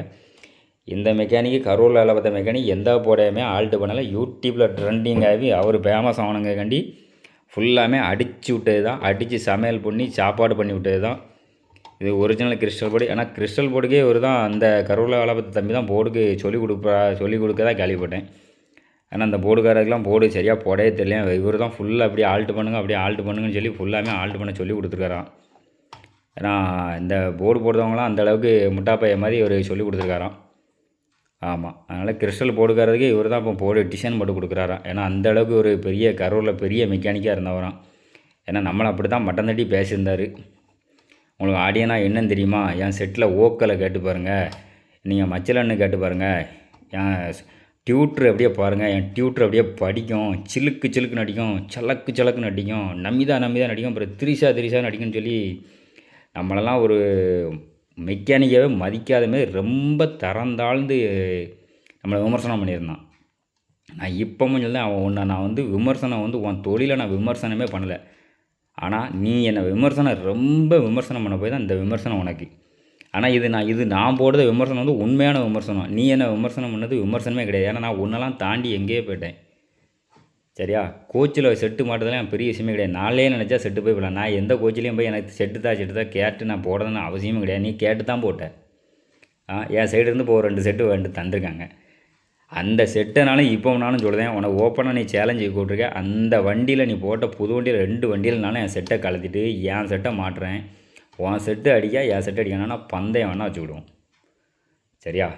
இந்த மெக்கானிக்கு கரூரில் வேலை பார்த்த மெக்கானிக் எந்த போடையுமே ஆல்ட்டு பண்ணலை. யூடியூப்பில் ட்ரெண்டிங் ஆகி அவர் ஃபேமஸ் ஆனங்காண்டி ஃபுல்லாமே அடித்து விட்டது தான். அடித்து சமையல் பண்ணி சாப்பாடு பண்ணி விட்டது தான். இது ஒரிஜினல் கிறிஸ்டல் போர்டு. ஏன்னா கிறிஸ்டல் போர்டுக்கே இவர் தான் அந்த கரூரில் வேலை பார்த்த தம்பி தான் போர்டுக்கு சொல்லிக் கொடுக்க தான் கேள்விப்பட்டேன். ஏன்னா அந்த போர்டுக்காரருக்குலாம் போர்டு சரியாக போடவே தெரியல. இவர் தான் ஃபுல்லாக அப்படியே ஆல்ட்டு பண்ணுங்க அப்படியே ஆல்ட்டு பண்ணுங்கன்னு சொல்லி ஃபுல்லாமே ஆல்ட்டு பண்ண சொல்லி கொடுத்துருக்காராம். ஏன்னா இந்த போர்டு போடுறவங்களாம் அந்தளவுக்கு முட்டாப்பைய மாதிரி இவர் சொல்லி கொடுத்துருக்காராம். ஆமாம், அதனால் கிறிஸ்டல் போர்டுக்காரருக்கு இவர் தான் இப்போ போர்டு டிசைன் போட்டு கொடுக்குறாராம். ஏன்னா அந்தளவுக்கு ஒரு பெரிய கரூரில் பெரிய மெக்கானிக்காக இருந்தவராம். ஏன்னா நம்மளை அப்படி தான் மட்டம் தட்டி பேசியிருந்தார். உங்களுக்கு ஆடியனா என்னன்னு தெரியுமா, என் செட்டில் ஓக்களை கேட்டு பாருங்கள், நீங்கள் மச்சலன்னு கேட்டு பாருங்கள், என் டியூட்ரு அப்படியே பாருங்கள், என் டியூட்ரு அப்படியே படிக்கும், சிலுக்கு சிலுக்குன்னு அடிக்கும், சலக்கு சலக்குன்னு அடிக்கும், நம்பிதா நடிக்கும், அப்புறம் திரிசா நடிக்கும்னு சொல்லி நம்மளெல்லாம் ஒரு மெக்கானிக்காகவே மதிக்காத மாதிரி ரொம்ப தரந்தாழ்ந்து நம்மளை விமர்சனம் பண்ணியிருந்தான். நான் இப்போவும் சொல்ல அவன் நான் வந்து விமர்சனம் வந்து உன் தொழிலை நான் விமர்சனமே பண்ணலை. ஆனால் நீ என்னை ரொம்ப விமர்சனம் பண்ண போய் தான் இந்த விமர்சனம் உனக்கு. ஆனால் இது நான் போடுற விமர்சனம் வந்து உண்மையான விமர்சனம். நீ என்ன விமர்சனம் பண்ணது விமர்சனமே கிடையாது. ஏன்னா நான் உன்னெல்லாம் தாண்டி எங்கேயே போயிட்டேன். சரியா? கோச்சில் செட்டு மாட்டுறதுலாம் என் பெரிய விஷயமே கிடையாது. நாளே நினச்சா செட்டு போய் போடலாம். நான் எந்த கோச்சிலையும் போய் எனக்கு செட்டு தான் கேட்டு நான் போடுறதுன்னு அவசியமும் கிடையாது. நீ கேட்டு தான் போட்டேன். என் சைடு இருந்து இப்போ 2 செட்டு தந்துருக்காங்க. அந்த செட்டைனாலும் இப்போனாலும் சொல்லுதேன், உனக்கு ஓப்பனாக நீ சேலஞ்சு கூப்பிட்ருக்க. அந்த வண்டியில் நீ போட்ட புது வண்டியில் 2 வண்டியில்னாலும் என் செட்டை கலத்திட்டு என் செட்டை மாட்டுறேன். உன் செட்டு அடிக்க என் செட்டு அடிக்கணும்னா பந்தயம் வேணால் வச்சுக்கிடுவோம். சரியா?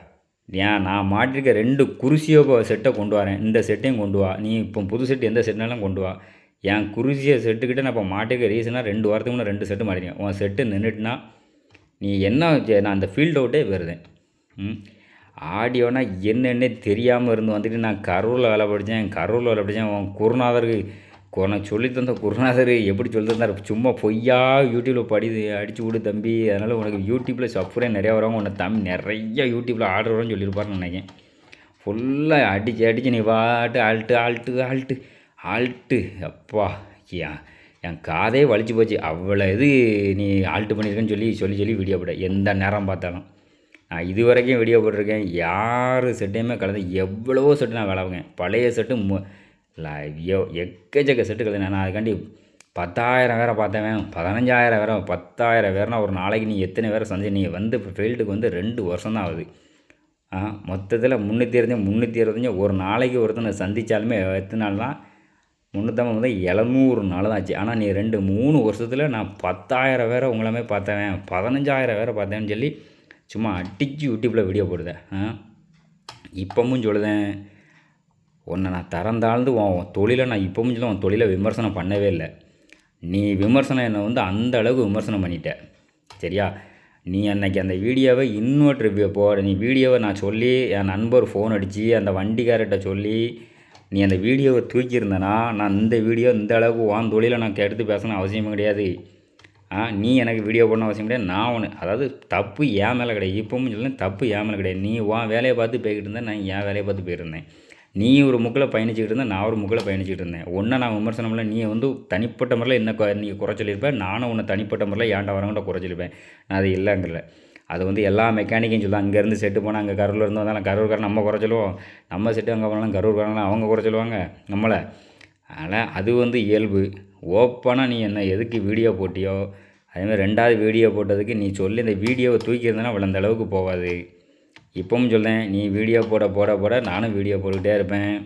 நான் மாட்டிருக்க 2 குருசியோ செட்டை கொண்டு வரேன். இந்த செட்டையும் கொண்டு வா. நீ இப்போ புது செட்டு எந்த செட்னாலும் கொண்டு வா. என் குருசியை செட்டுக்கிட்ட நான் இப்போ மாட்டிருக்க ரீசனாக 2 வாரத்துக்கு முன்னே 2 செட்டு மாட்டிருக்கேன். உன் செட்டு நின்றுட்டுனா நீ என்ன நான் அந்த ஃபீல்ட் அவுட்டே போயிருந்தேன். ஆடியோனா என்னென்னே தெரியாமல் வந்துட்டு நான் கரூரில் வேலை படித்தேன். உன் குருநாதருக்கு உனக்கு சொல்லி தந்த குருநாதர் எப்படி சொல்லி தந்தார், சும்மா பொய்யா யூடியூப்பில் அடித்து விடு தம்பி. அதனால் உனக்கு யூடியூப்பில் சப்ஸ்கிரைப் நிறையா வரவங்க உன்னை நிறைய யூடியூப்பில் ஆர்டர் வரும்னு சொல்லியிருப்பாருன்னு நினைக்கிறேன். ஃபுல்லாக அடித்து நீ பாட்டு ஆல்ட்டு அப்பா என் காதே வலிச்சு போச்சு. அவ்வளோ இது நீ ஆல்ட்டு பண்ணியிருக்கேன்னு சொல்லி வீடியோ போட எந்த நேரம் பார்த்தாலும். நான் இது வரைக்கும் வீடியோ போட்டிருக்கேன். யார் செட்டையுமே கலந்து எவ்வளவோ செட்டு நான் விளாவுங்க. பழைய செட்டு எக்கச்சக்க செட்டு கலந்து நான் அதுக்காண்டி 10,000 வேறு பார்த்தவன், 15,000 வேறு, 10,000 வேறுனா ஒரு நாளைக்கு நீ எத்தனை வேறு சந்தை. நீ வந்து இப்போ ஃபீல்டுக்கு வந்து 2 வருஷம் தான் ஆகுது. மொத்தத்தில் 365 ஒரு நாளைக்கு ஒருத்தனை சந்தித்தாலுமே எத்தனை நாள் தான் 350 700 நாள் தான் ஆச்சு. ஆனால் நீ 2-3 வருஷத்தில் நான் 10,000 வேறு உங்களாமே பார்த்தவன், 15,000 வேறு பார்த்தேன்னு சொல்லி சும்மா அடித்து யூடியூப்பில் வீடியோ போடுதேன். இப்போவும் சொல்லுதேன், உன்னை நான் தரந்தாழ்ந்து உன் தொழிலை நான் இப்போவும் சொல்ல உன் தொழிலை விமர்சனம் பண்ணவே இல்லை. நீ விமர்சனம் என்னை வந்து அந்த அளவுக்கு விமர்சனம் பண்ணிட்ட. சரியா? நீ அன்றைக்கி அந்த வீடியோவை இன்னொரு போட நீ வீடியோவை நான் சொல்லி என் நண்பர் ஃபோன் அடித்து அந்த வண்டிக்காரர்கிட்ட சொல்லி நீ அந்த வீடியோவை தூக்கியிருந்தேன்னா நான் இந்த வீடியோ இந்த அளவுக்கு உன் தொழிலை நான் எடுத்து பேசணும் அவசியமும் கிடையாது. நீ எனக்கு வீடியோ பண்ண அவசியம் கிடையாது. நான் ஒன்று அதாவது தப்பு என் மேலே கிடையாது. இப்போவும் சொல்லலாம் தப்பு என் மேலே கிடையாது. நீ உன் வேலையை பார்த்து போய்கிட்டு இருந்தேன், நான் என் வேலையை பார்த்து போயிருந்தேன். நீ ஒரு முக்கில் பயணிச்சுக்கிட்டு இருந்தேன், நான் ஒரு முக்கில் பயணிச்சுக்கிட்டு இருந்தேன். ஒன்றை நான் விமர்சனம் இல்லை. நீ வந்து தனிப்பட்ட முறையில் என்ன நீ குறை சொல்லியிருப்பேன், நானும் உன்னை தனிப்பட்ட முறையில் ஏன்டா வரவங்கிட்ட குறை சொல்லியிருப்பேன். நான் அது இல்லைங்கல. அது வந்து எல்லா மெக்கானிக்கும் சொல்லுவாங்க. அங்கேருந்து செட்டு போனால் அங்கே கரூரில் இருந்து வந்தாலும் கரூர்காரன் நம்ம குறை சொல்லுவோம், நம்ம செட்டு அங்கே போனாலும் கரூர்காரன் அவங்க குறை சொல்லுவாங்க நம்மளை. அதனால் அது வந்து இயல்பு. ஓப்பனாக நீ என்ன எதுக்கு வீடியோ போட்டியோ அதேமாதிரி 2வது வீடியோ போட்டதுக்கு நீ சொல்லி இந்த வீடியோவை தூக்கியிருந்தேன்னா அவ்வளோ அந்த அளவுக்கு போகாது. இப்போவும் சொல்லேன், நீ வீடியோ போட நானும் வீடியோ போட்டுக்கிட்டே இருப்பேன்.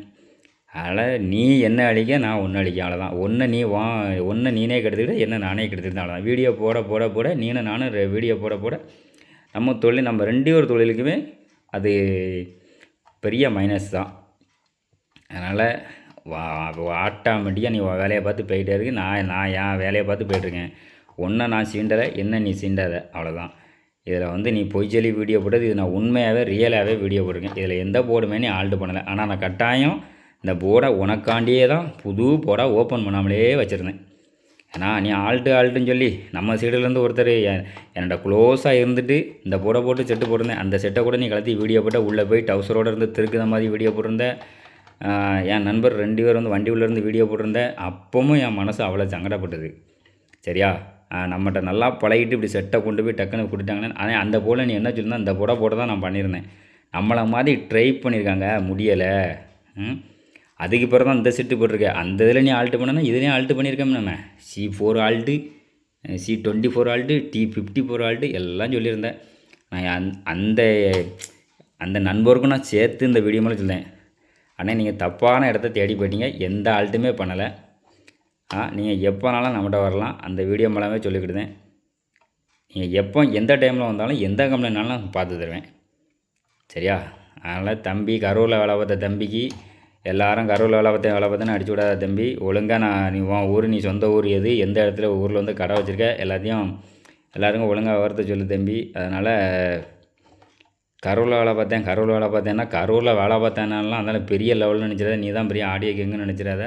அதனால் நீ என்ன அழிக்க நான் ஒன்று அழிக்க அவ்வளோதான். ஒன்றை நீனே கெடுத்துக்கிட்ட என்ன நானே கெடுத்துக்கிட்டேன் அவ்வளோதான். வீடியோ போட நீனும் நானும் வீடியோ போட நம்ம தொழில் நம்ம 2 ஒரு தொழிலுக்குமே அது பெரிய மைனஸ் தான். அதனால் ஆட்டோமேட்டிக்காக நீ வேலையை பார்த்து போயிட்டே இருக்கு. நான் என் வேலையை பார்த்து போய்ட்டுருக்கேன். ஒன்றை நான் சீண்டலை, என்ன நீ சீண்டாத அவ்வளோதான். இதில் வந்து நீ பொய் சொல்லி வீடியோ போட்டது இது நான் உண்மையாகவே ரியலாகவே வீடியோ போட்டிருக்கேன். இதில் எந்த போர்டுமே நீ ஆல்ட்டு பண்ணலை. ஆனால் நான் கட்டாயம் இந்த போர்டை உனக்காண்டியே தான் புது போர்டாக ஓப்பன் பண்ணாமலே வச்சுருந்தேன். ஏன்னா நீ ஆல்ட்டுன்னு சொல்லி நம்ம சைடுலேருந்து ஒருத்தர் என்னோட க்ளோஸாக இருந்துட்டு இந்த போர்டை போட்டு செட்டு போட்டிருந்தேன். அந்த செட்டை கூட நீ கலத்தி வீடியோ போட்டால் உள்ளே போய் டவுசரோடு இருந்து திருக்குத மாதிரி வீடியோ போட்டிருந்தேன். என் நண்பர் 2 பேர் வந்து வண்டி உள்ளேருந்து வீடியோ போட்டிருந்தேன். அப்பவும் என் மனசு அவ்வளோ சங்கடப்பட்டது. சரியா? நம்மகிட்ட நல்லா பழகிட்டு இப்படி செட்டை கொண்டு போய் டக்குன்னு கொடுத்தாங்கன்னா ஆனால் அந்த போல் நீ என்ன சொல்லியிருந்தா இந்த போட தான் நான் பண்ணியிருந்தேன். நம்மளை மாதிரி ட்ரை பண்ணியிருக்காங்க முடியலை. அதுக்கு பிறகு தான் இந்த செட்டு போட்டிருக்கேன். அந்த இதில் நீ ஆல்ட்டு பண்ணனா இதுலேயும் ஆல்ட்டு பண்ணியிருக்கேன். நம்ம C4 ஆல்ட்டு C24 T54 எல்லாம் சொல்லியிருந்தேன். நான் அந்த அந்த நண்பருக்கும் நான் சேர்த்து இந்த வீடியோ மூலம் சொல்லேன். ஆனால் நீங்கள் தப்பான இடத்த தேடி போயிட்டீங்க. எந்த ஆல்ட்டுமே பண்ணலை. நீங்கள் எப்போனாலும் நம்மகிட்ட வரலாம். அந்த வீடியோ மூலமே சொல்லிக்கிட்டுதேன். நீங்கள் எப்போ எந்த டைமில் வந்தாலும் எந்த கம்பெனினாலும் நான் பார்த்து தருவேன். சரியா? அதனால் தம்பி கரூரில் வேலை பார்த்த தம்பிக்கு எல்லாரும் கரூரில் வேலை பார்த்தேன்னு அடிச்சு விடாத தம்பி. ஒழுங்காக நீ உன் ஊர், நீ சொந்த ஊர் எது, எந்த இடத்துல ஊரில் வந்து கடை வச்சுருக்க எல்லாத்தையும் எல்லாருக்கும் ஒழுங்காக விவரத்தை சொல்லு தம்பி. அதனால் கரூரில் வேலை பார்த்தேன்னா கரூரில் வேலை பார்த்தேன்னாலாம் அதனால் பெரிய லெவலில் நினச்சிடாத. நீ தான் பெரிய ஆடியோ கேங்குன்னு நினச்சிடாத.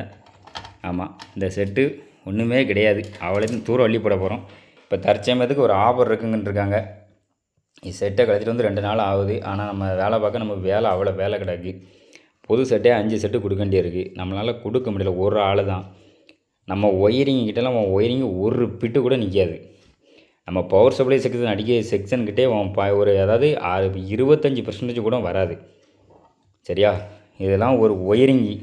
ஆமாம், இந்த செட்டு ஒன்றுமே கிடையாது. அவ்வளோத்தையும் தூரம் அள்ளி போட போகிறோம். இப்போ தற்சமயத்துக்கு ஒரு ஆஃபர் இருக்குங்கன்னு இருக்காங்க. செட்டை கழிச்சிட்டு வந்து 2 நாள் ஆகுது. ஆனால் நம்ம வேலை பார்க்க நமக்கு அவ்வளோ வேலை கிடக்கு. புது செட்டே 5 செட்டு கொடுக்க வேண்டியிருக்கு. நம்மளால் கொடுக்க முடியல. ஒரு ஆள் தான். நம்ம ஒயரிங் கிட்டலாம் ஒயரிங் ஒரு பிட்டு கூட நிற்காது. நம்ம பவர் சப்ளை செக்ஷன்கிட்டே ஒரு அதாவது 25% கூட வராது. சரியா? இதெல்லாம் ஒரு ஒயரிங்கி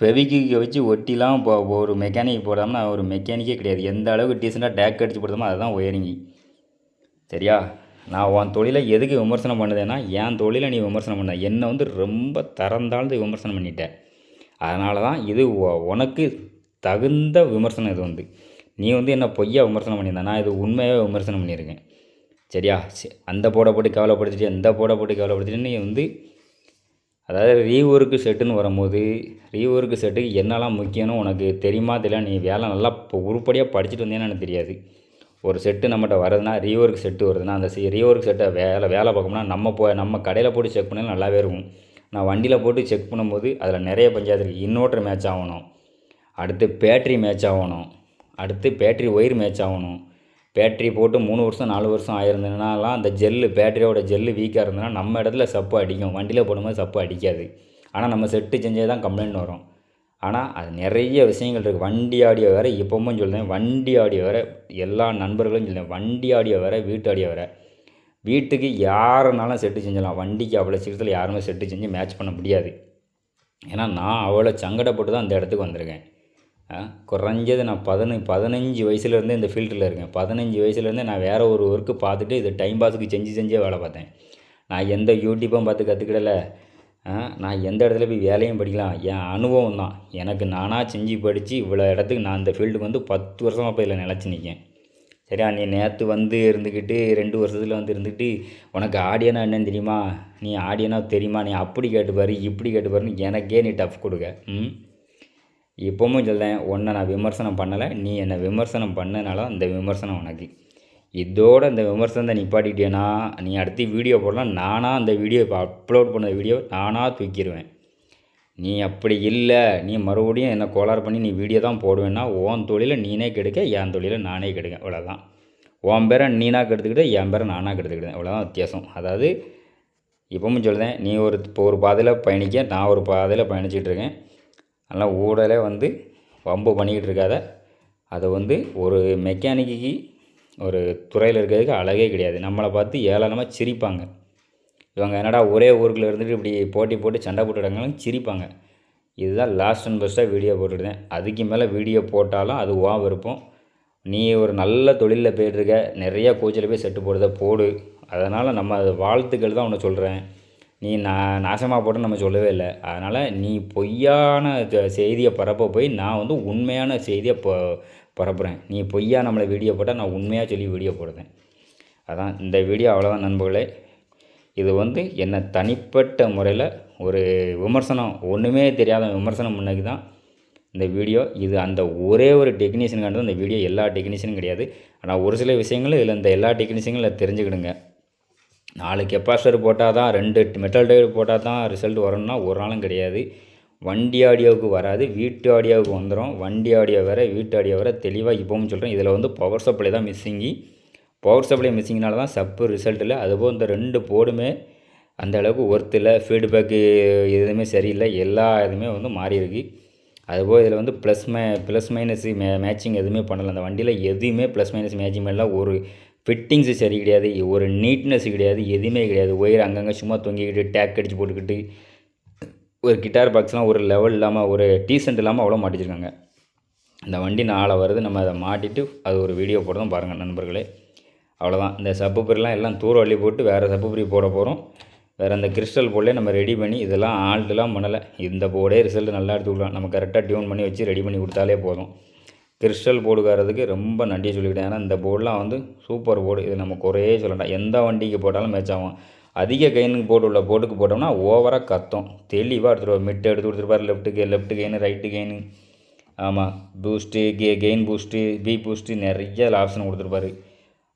பெவிக்கு வச்சு ஒட்டிலாம் இப்போ ஒரு மெக்கானிக் போடாமல் ஒரு மெக்கானிக்கே கிடையாது. எந்த அளவுக்கு டீசெண்டாக டேக் அடித்து போடுறோமோ அதுதான் ஒயரிங்கி. சரியா? நான் உன் தொழிலை எதுக்கு விமர்சனம் பண்ணுதேன்னா, என் தொழிலை நீ விமர்சனம் பண்ண என்னை வந்து ரொம்ப தரந்தாழ்ந்து விமர்சனம் பண்ணிட்டேன். அதனால தான் இது உனக்கு தகுந்த விமர்சனம். இது வந்து நீ வந்து என்ன பொய்யா விமர்சனம் பண்ணியிருந்தேன். நான் இது உண்மையாக விமர்சனம் பண்ணியிருக்கேன். சரியா? அந்த போட போட்டு கவலைப்படுத்திட்டு எந்த போட போட்டு கவலைப்படுத்திட்டு நீ வந்து அதாவது ரீஒர்க்கு செட்டுன்னு வரும்போது ரீஒர்க்கு செட்டுக்கு என்னெல்லாம் முக்கியம்னு உனக்கு தெரியுமா தெரியல. நீ வேலை நல்லா இப்போ உருப்படியாக படிச்சுட்டு வந்தேன்னு எனக்கு தெரியாது. ஒரு செட்டு நம்மகிட்ட வருதுன்னா ரீஒர்க் செட்டு வருதுன்னா அந்த ரீஒர்க் செட்டை வேலை பார்க்கணும்னா நம்ம கடையில் போட்டு செக் பண்ணாலும் நல்லாவே இருக்கும். நான் வண்டியில் போட்டு செக் பண்ணும்போது அதில் நிறைய பஞ்சாயத்து இருக்குது. இன்வெர்ட்டர் மேட்ச் ஆகணும், அடுத்து பேட்ரி மேட்ச் ஆகணும், அடுத்து பேட்ரி ஒயர் மேட்ச் ஆகணும். பேட்ரி போட்டு 3 வருஷம் 4 வருஷம் ஆயிருந்ததுனாலாம் அந்த பேட்டரியோட ஜெல்லு வீக்காக இருந்ததுன்னா நம்ம இடத்துல சப்பு அடிக்கும். வண்டியில் போடும்போது சப்பு அடிக்காது. ஆனால் நம்ம செட்டு செஞ்சே தான் கம்ப்ளைண்ட் வரும். ஆனால் அது நிறைய விஷயங்கள் இருக்குது. வண்டி ஆடியோ வேறு, இப்போவும் சொல்லுறேன், வண்டி ஆடியோ வேறு, எல்லா நண்பர்களும் சொல்லுவேன், வண்டி ஆடியோ வேறு, வீட்டு ஆடியோ வேறு. வீட்டுக்கு யாருனாலும் செட்டு செஞ்சலாம். வண்டிக்கு அவ்வளோ சீக்கிரத்தில் யாருமே செட்டு செஞ்சு மேட்ச் பண்ண முடியாது. ஏன்னா நான் அவ்வளோ சங்கடப்பட்டு தான் அந்த இடத்துக்கு வந்திருக்கேன். குறைஞ்சது நான் 15 வயசுலேருந்தே இந்த ஃபீல்டில் இருக்கேன். 15 வயசுலேருந்தே நான் வேறு ஒரு ஒர்க்கு பார்த்துட்டு இது டைம் பாஸுக்கு செஞ்சே வேலை பார்த்தேன். நான் எந்த யூடியூப்பும் பார்த்து கற்றுக்கிடலை. நான் எந்த இடத்துல போய் வேலையும் படிக்கலாம். என் அனுபவம் தான். எனக்கு நானாக செஞ்சு படித்து இவ்வளோ இடத்துக்கு நான் இந்த ஃபீல்டுக்கு வந்து 10 வருஷமாக போய் இதில் நிலச்சி நிற்கேன். சரியா? நீ நேற்று வந்து இருந்துக்கிட்டு 2 வருஷத்தில் வந்து இருந்துக்கிட்டு உனக்கு ஆடியோனா என்னன்னு தெரியுமா, நீ ஆடியோனா தெரியுமா, நீ அப்படி கேட்டுப்பாரு இப்படி கேட்டுப்பாருன்னு எனக்கே நீ டஃப் கொடுக்க. இப்போவும் சொல்லேன், உன்னை நான் விமர்சனம் பண்ணலை, நீ என்னை விமர்சனம் பண்ணனால அந்த விமர்சனம் உனக்கு. இதோட இந்த விமர்சனத்தை நிப்பாட்டிக்கிட்டேன்னா நீ அடுத்து வீடியோ போடலாம். நானாக அந்த வீடியோ இப்போ அப்லோட் பண்ண வீடியோ நானாக தூக்கிடுவேன். நீ அப்படி இல்லை, நீ மறுபடியும் என்னை கோளாறு பண்ணி நீ வீடியோ தான் போடுவேன்னா உன் தொழிலை நீனே கெடுக்க, என் தொழிலை நானே கெடுக்க. அவ்வளோதான். உன் பேரை நீனாக கெடுத்துக்கிட்ட, என் பேரை நானாக கெடுத்துக்கிட்டேன். அவ்வளோதான் வித்தியாசம். அதாவது இப்போவும் சொல்லுதேன், நீ இப்போ ஒரு பாதையில் பயணிக்க, நான் ஒரு பாதையில் பயணிச்சிக்கிட்டு இருக்கேன். அதனால் ஊடலே வந்து வம்பு பண்ணிக்கிட்டு இருக்காத. அதை வந்து ஒரு மெக்கானிக்கு ஒரு துறையில் இருக்கிறதுக்கு அழகே கிடையாது. நம்மளை பார்த்து ஏளனமாக சிரிப்பாங்க. இவங்க என்னடா ஒரே ஊருக்குள்ள இருந்துட்டு இப்படி போட்டி போட்டு சண்டை போட்டுட்டாங்களும் சிரிப்பாங்க. இதுதான் லாஸ்ட் அண்ட் பெஸ்ட்டாக வீடியோ போட்டுருந்தேன். அதுக்கு மேலே வீடியோ போட்டாலும் அது விருப்பம். நீ ஒரு நல்ல தொழிலில் போய்ட்டுருக்க, நிறையா கோச்சில் போய் செட்டு போடு. அதனால் நம்ம அது வாழ்த்துக்கள் தான் ஒன்று சொல்கிறேன். நீ நாசமாக போட்டு நம்ம சொல்லவே இல்லை. அதனால் நீ பொய்யான செய்தியை பரப்ப போய் நான் வந்து உண்மையான செய்தியை பரப்புகிறேன். நீ பொய்யா நம்மளை வீடியோ போட்டால் நான் உண்மையாக சொல்லி வீடியோ போடுறேன். அதான் இந்த வீடியோ. அவ்வளோதான் நண்பர்களே. இது வந்து என்னை தனிப்பட்ட முறையில் ஒரு விமர்சனம், ஒன்றுமே தெரியாத விமர்சனம் முன்னக்கு தான் இந்த வீடியோ. இது அந்த ஒரே ஒரு டெக்னீஷியனுக்காண்டி இந்த வீடியோ. எல்லா டெக்னீஷியனும் கிடையாது. ஆனால் ஒரு சில விஷயங்கள் இதில் இந்த எல்லா டெக்னீஷியனும் தெரிஞ்சுக்கிடுங்க. 4 கெப்பாசிட்டர் போட்டால் தான், 2 மெட்டல் டயர் போட்டால் தான் ரிசல்ட் வரணும்னா ஒரு நாளும் கிடையாது. வண்டி ஆடியோவுக்கு வராது, வீட்டு ஆடியோவுக்கு வந்துடும். வண்டி ஆடியோ வேறு, வீட்டு ஆடியோ வேறு. தெளிவாக இப்போவும் சொல்கிறேன். இதில் வந்து பவர் சப்ளை தான் மிஸ்ஸிங்கு. பவர் சப்ளை மிஸ்ஸிங்னால தான் சப்பு ரிசல்ட் இல்லை. அதுபோல் இந்த 2 போர்டுமே அந்த அளவுக்கு ஒர்த் இல்லை. ஃபீட்பேக்கு எதுவுமே சரியில்லை. எல்லா இதுவுமே வந்து மாறி இருக்குது. அதுபோல் இதில் வந்து ப்ளஸ் மைனஸு மேட்சிங் எதுவுமே பண்ணலை. அந்த வண்டியில் எதுவுமே ப்ளஸ் மைனஸ் மேட்சிங் பண்ணலாம். ஒரு ஃபிட்டிங்ஸு சரி கிடையாது, ஒரு நீட்னஸ் கிடையாது, எதுவுமே கிடையாது. ஒயர் அங்கங்கே சும்மா தொங்கிக்கிட்டு டேக் அடித்து போட்டுக்கிட்டு ஒரு கிட்டார் பாக்ஸ்லாம் ஒரு லெவல் இல்லாமல், ஒரு டீசென்ட் இல்லாமல் அவ்வளோ மாட்டிச்சிருக்காங்க. இந்த வண்டி நாளை வருது, நம்ம அதை மாட்டிட்டு அது ஒரு வீடியோ போடுறோம் பாருங்கள் நண்பர்களே. அவ்வளோதான். இந்த சப்புப்பரிலாம் எல்லாம் தூர அள்ளி போட்டு வேறு சப்புப்பரி போட போகிறோம். வேறு அந்த கிறிஸ்டல் போர்டிலே நம்ம ரெடி பண்ணி இதெல்லாம் ஆல்ட்டுலாம் பண்ணலை. இந்த போர்டே ரிசல்ட் நல்லா எடுத்து விடலாம். நம்ம கரெக்டாக டியூன் பண்ணி வச்சு ரெடி பண்ணி கொடுத்தாலே போதும். கிறிஸ்டல் போர்டுக்காரதுக்கு ரொம்ப நன்றியை சொல்லிக்கிட்டேன். ஏன்னா இந்த போர்டெலாம் வந்து சூப்பர் போர்டு. இது நம்ம குறையே சொல்லலாம். எந்த வண்டிக்கு போட்டாலும் மேட்ச் ஆகும். அதிக கெயினுக்கு போர்டு உள்ள போர்டுக்கு போட்டோம்னா ஓவராக கத்தும். தெளிவாக எடுத்துகிட்டு மிட்டு எடுத்து கொடுத்துருப்பார். லெஃப்ட் கெயின் ரைட்டு கெயின், ஆமாம் boost gain boost B boost நிறைய ஆப்ஷன் கொடுத்துருப்பாரு.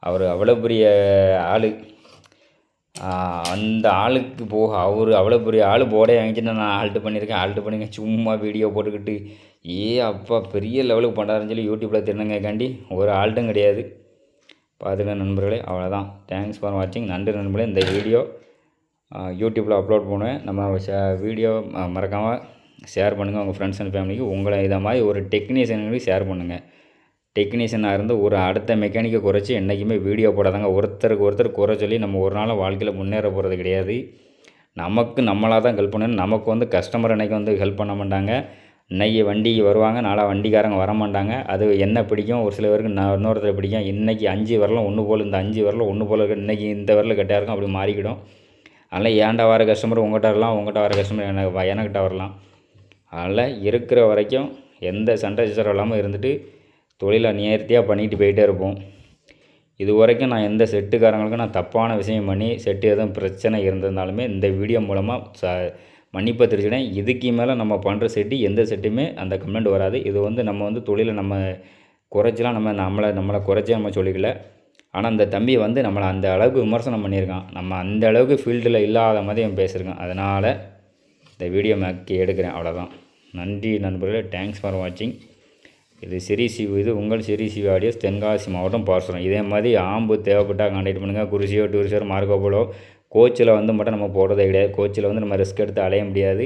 அவர் அவ்வளோ பெரிய ஆள். அந்த ஆளுக்கு அவர் அவ்வளோ பெரிய ஆள் போர்டே வாங்கிட்டு நான் ஆல்ட்டு பண்ணியிருக்கேன் சும்மா வீடியோ போட்டுக்கிட்டு அப்பா பெரிய லெவலுக்கு பண்ணுறாருன்னு சொல்லி யூடியூப்பில் தின்னங்கக்காண்டி ஒரு ஆல்ட்டும் கிடையாது. பார்த்துக்க நண்பர்களே. அவ்வளோதான். தேங்க்ஸ் ஃபார் வாட்சிங். நன்றி நண்பர்களே. இந்த வீடியோ யூடியூப்பில் அப்லோட் பண்ணுவேன். நம்ம வீடியோ மறக்காமல் ஷேர் பண்ணுங்கள் உங்கள் ஃப்ரெண்ட்ஸ் அண்ட் ஃபேமிலிக்கு. உங்களை இதை மாதிரி ஒரு டெக்னீஷியனுக்கு ஷேர் பண்ணுங்கள். டெக்னீஷியனாக இருந்து ஒரு அடுத்த மெக்கானிக்கை குறைச்சி என்றைக்குமே வீடியோ போடாதாங்க. ஒருத்தருக்கு ஒருத்தர் குறை சொல்லி நம்ம ஒரு நாள் வாழ்க்கையில் முன்னேற போகிறது கிடையாது. நமக்கு நம்மளாக தான் ஹெல்ப் பண்ணணும். நமக்கு வந்து கஸ்டமர் இன்றைக்கி வந்து ஹெல்ப் பண்ண மாட்டாங்க. இன்றைக்கி வண்டிக்கு வருவாங்க, நாளை வண்டிக்காரங்க வர மாட்டாங்க. அது என்ன பிடிக்கும், ஒரு சில பேருக்கு இன்னொருத்தரை பிடிக்கும். இன்றைக்கி 5 வரலாம் ஒன்று போல், இந்த 5 வரலாம் ஒன்று போல் இருக்குது. இன்றைக்கி இந்த வரல கெட்டாக இருக்கும், அப்படி மாறிக்கிடும். அதனால் ஏன்டா வர கஸ்டமர் உங்கள்கிட்ட வரலாம், உங்கள்கிட்ட வர கஸ்டமர் எனக்கிட்ட வரலாம். அதனால் இருக்கிற வரைக்கும் எந்த சண்டை சச்சரவு இல்லாமல் இருந்துட்டு தொழிலை நேர்த்தியாக பண்ணிட்டு போயிட்டே இருப்போம். இது வரைக்கும் நான் எந்த செட்டுக்காரங்களுக்கும் நான் தப்பான விஷயம் பண்ணி செட்டு எதுவும் பிரச்சனை இருந்திருந்தாலுமே இந்த வீடியோ மூலமாக மன்னிப்பை தெரிஞ்சுக்கிறேன். இதுக்கு மேலே நம்ம பண்ணுற செட்டு எந்த செட்டுமே அந்த கமெண்ட் வராது. இது வந்து நம்ம வந்து தொழிலை நம்ம குறைச்சலாம், நம்மளை குறைச்சி நம்ம சொல்லிக்கல. ஆனால் அந்த தம்பி வந்து நம்மளை அந்த அளவுக்கு விமர்சனம் பண்ணியிருக்கான். நம்ம அந்த அளவுக்கு ஃபீல்டில் இல்லாத மாதிரி அவன் பேசியிருக்கான். அதனால் இந்த வீடியோ எடுக்கிறேன். அவ்வளோதான். நன்றி நண்பர்களே. தேங்க்ஸ் ஃபார் வாட்சிங். இது இது உங்கள் சிவ ஆடியோஸ், தென்காசி மாவட்டம் பார்சலம். இதே மாதிரி ஆம்பு தேவைப்பட்டால் கான்டாக்ட் பண்ணுங்கள். குருசியோ டூரிஸ்டோ மார்க்கோ போலோ கோச்சில் வந்து மட்டும் நம்ம போடுறதே கிடையாது. கோச்சில் வந்து நம்ம ரிஸ்க் எடுத்து அலைய முடியாது.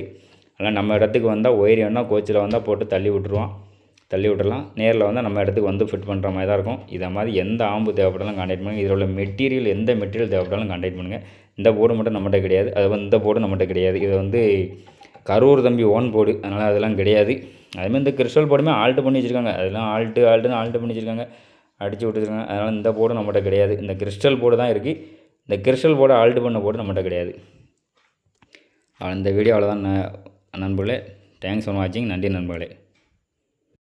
அதனால் நம்ம இடத்துக்கு வந்தால் ஒயர் வேணால் கோச்சில் வந்தால் போட்டு தள்ளி விட்டுறலாம். நேரில் வந்தால் நம்ம இடத்துக்கு வந்து ஃபிட் பண்ணுற மாதிரி தான் இருக்கும். இதை மாதிரி எந்த ஆம்பு தேவைப்பட்டாலும் கான்டாக்ட் பண்ணுங்கள். இதில் உள்ள மெட்டீரியல் எந்த மெட்டீரியல் தேவைப்பட்டாலும் கான்டாக்ட் பண்ணுங்கள். இந்த போர்டு மட்டும் நம்மகிட்ட கிடையாது. அது வந்து இந்த போர்டு நம்மகிட்ட கிடையாது. இது வந்து கரூர் தம்பி ஓன் போர்டு. அதனால் அதெல்லாம் கிடையாது. அதுமாதிரி இந்த கிறிஸ்டல் போர்டுமே ஆல்ட்டு பண்ணி வச்சுருக்காங்க. அதெல்லாம் ஆல்ட்டு பண்ணி வச்சுருக்காங்க, அடித்து விட்டுருக்காங்க. அதனால் இந்த போர்டு நம்மகிட்ட கிடையாது. இந்த கிறிஸ்டல் போர்டு தான் இருக்குது. இந்த கிறிஸ்டல் போர்டு ஆல்ட்டு பண்ண போர்டு நம்மகிட்ட கிடையாது. இந்த வீடியோ அவ்வளோதான் நண்பர்களே. தேங்க்ஸ் ஃபார் வாட்சிங். நன்றி நண்பர்களே.